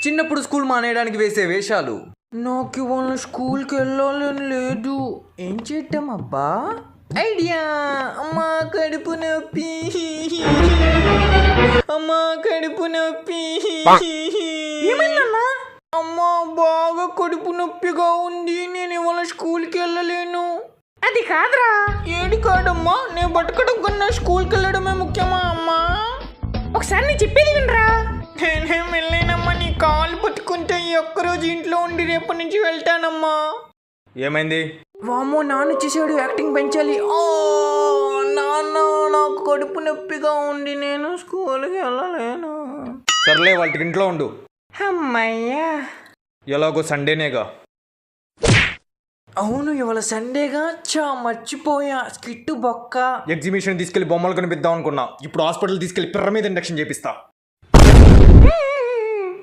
చిన్నప్పుడు స్కూల్ మానేయడానికి వేసే వేషాలు. నాకు ఇవాళ స్కూల్కి వెళ్ళాలని లేదు. ఏం చేద్దాం అబ్బా? ఐడియా. అమ్మా కడుపు నొప్పి, అమ్మా కడుపు నొప్పి. ఏమైందన్నా? అమ్మా బాగా కడుపు నొప్పిగా ఉంది, నేను ఇవాళ స్కూల్కి వెళ్ళలేను. అది కాదురా. ఏది కాదమ్మా, నేను బతకడం కన్నా స్కూల్కి వెళ్ళడమే ముఖ్యమా అమ్మా? ఒకసారి నేను చెప్పేది వినరా. నేనేం వెళ్ళలేనమ్మా, నీ కాలు పట్టుకుంటే ఈ ఒక్కరోజు ఇంట్లో ఉండి రేపటి నుంచి వెళ్తానమ్మా. ఏమైంది? వామ్మో, నాన్న వచ్చేసాడు, యాక్టింగ్ పెంచాలి. నాన్న నాకు కడుపు నొప్పిగా ఉంది, నేను స్కూల్కి వెళ్ళలేను. సర్లే, వాళ్ళకి ఇంట్లో ఉండు. అమ్మయ్యా, ఎలాగో సండేనేగా. అవును, ఇవాళ సండేగా. మర్చిపోయా, స్కిట్టు బొక్క. ఎగ్జిబిషన్ తీసుకెళ్లి బొమ్మలు కనిపిద్దాం అనుకున్నా, ఇప్పుడు హాస్పిటల్ తీసుకెళ్లి పిర్ర మీద ఇండక్షన్ చేపిస్తా.